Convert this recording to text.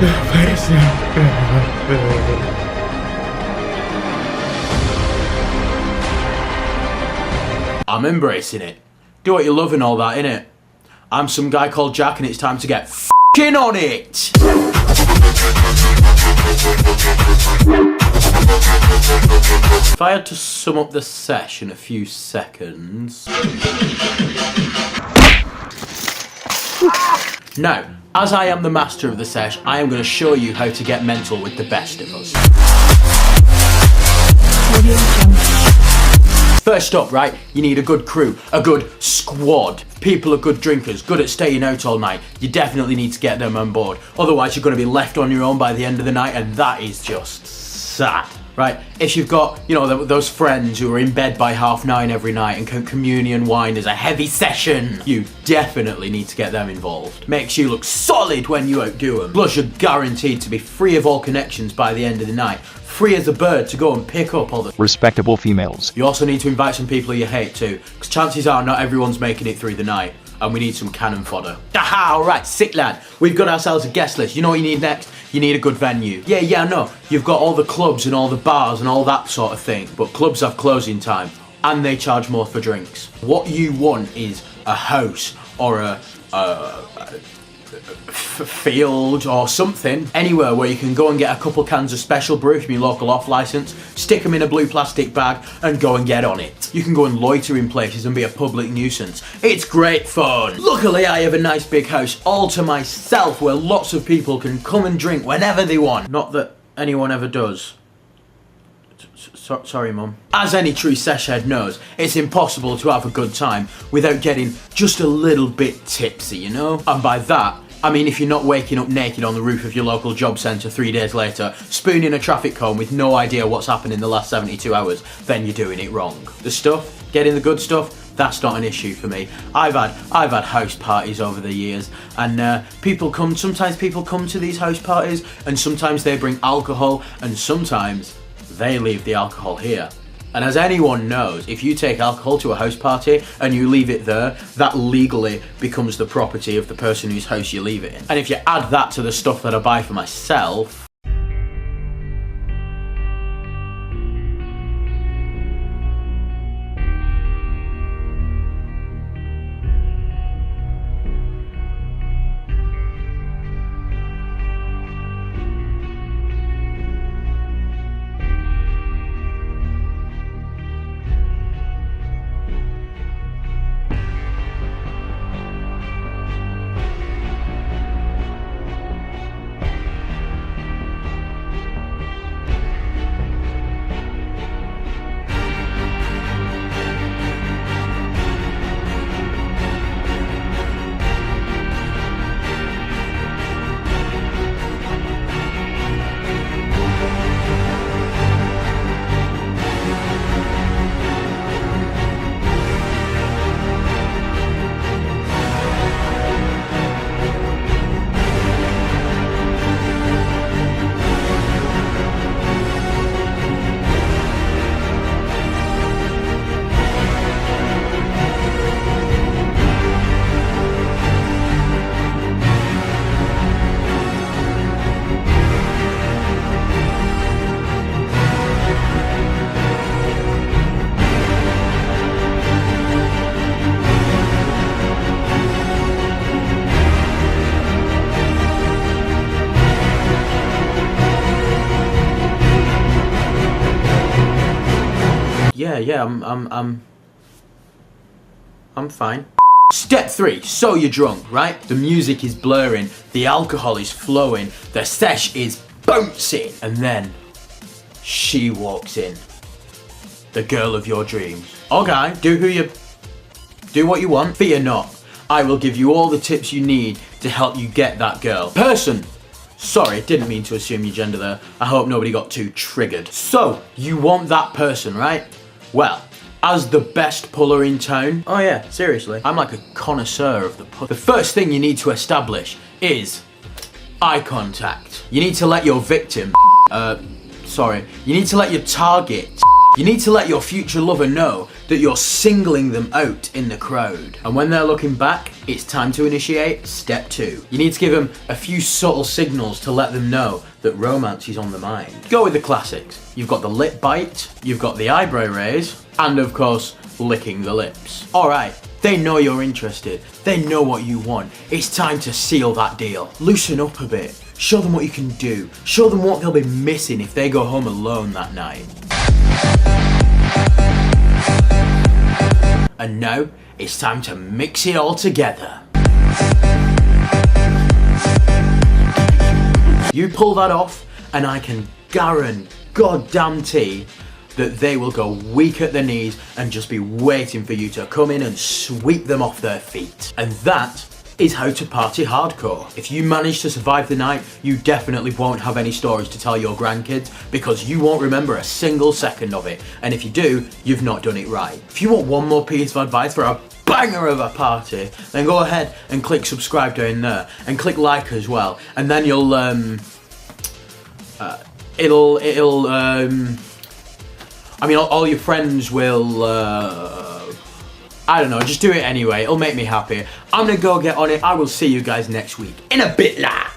I'm embracing it. Do what you love and all that, innit? I'm some guy called Jack and it's time to get f***ing on it! If I had to sum up the sesh in a few seconds... Now, as I am the master of the sesh, I am going to show you how to get mental with the best of us. First up, right, you need a good crew, a good squad. People are good drinkers, good at staying out all night. You definitely need to get them on board. Otherwise, you're going to be left on your own by the end of the night, and that is just sad. Right, if you've got, you know, those friends who are in bed by 9:30 every night and can communion wine as a heavy session, you definitely need to get them involved. Makes you look solid when you outdo them. Plus, you're guaranteed to be free of all connections by the end of the night. Free as a bird to go and pick up all the respectable females. You also need to invite some people you hate too, because chances are not everyone's making it through the night. And we need some cannon fodder. Aha, alright, sick lad. We've got ourselves a guest list. You know what you need next? You need a good venue. Yeah, I know. You've got all the clubs and all the bars and all that sort of thing, but clubs have closing time and they charge more for drinks. What you want is a house or a field or something, anywhere where you can go and get a couple cans of special brew from your local off license, stick them in a blue plastic bag and go and get on it. You can go and loiter in places and be a public nuisance. It's great fun. Luckily I have a nice big house all to myself where lots of people can come and drink whenever they want. Not that anyone ever does. Sorry, Mum. As any true sesh head knows, it's impossible to have a good time without getting just a little bit tipsy, you know? And by that, I mean if you're not waking up naked on the roof of your local job centre 3 days later, spooning a traffic cone with no idea what's happened in the last 72 hours, then you're doing it wrong. The stuff, getting the good stuff, that's not an issue for me. I've had house parties over the years, and sometimes people come to these house parties, and sometimes they bring alcohol, and sometimes they leave the alcohol here. And as anyone knows, if you take alcohol to a house party and you leave it there, that legally becomes the property of the person whose house you leave it in. And if you add that to the stuff that I buy for myself, yeah, I'm fine. Step 3, so you're drunk, right? The music is blaring, the alcohol is flowing, the sesh is bouncing, and then she walks in. The girl of your dreams. Okay, do what you want. Fear not, I will give you all the tips you need to help you get that girl. Person. Sorry, didn't mean to assume your gender there. I hope nobody got too triggered. So, you want that person, right? Well, as the best puller in town, oh yeah, seriously, I'm like a connoisseur of the pull. The first thing you need to establish is eye contact. You need to let your victim, you need to let your target You need to let your future lover know that you're singling them out in the crowd. And when they're looking back, it's time to initiate step 2. You need to give them a few subtle signals to let them know that romance is on the mind. Go with the classics. You've got the lip bite, you've got the eyebrow raise, and of course, licking the lips. Alright, they know you're interested. They know what you want. It's time to seal that deal. Loosen up a bit. Show them what you can do. Show them what they'll be missing if they go home alone that night. And now, it's time to mix it all together. You pull that off, and I can guarantee that they will go weak at the knees and just be waiting for you to come in and sweep them off their feet. And that is how to party hardcore. If you manage to survive the night, you definitely won't have any stories to tell your grandkids because you won't remember a single second of it. And if you do, you've not done it right. If you want one more piece of advice for a banger of a party, then go ahead and click subscribe down there and click like as well. And then you'll I mean, all your friends will, I don't know, just do it anyway. It'll make me happy. I'm gonna go get on it. I will see you guys next week. In a bit, lah.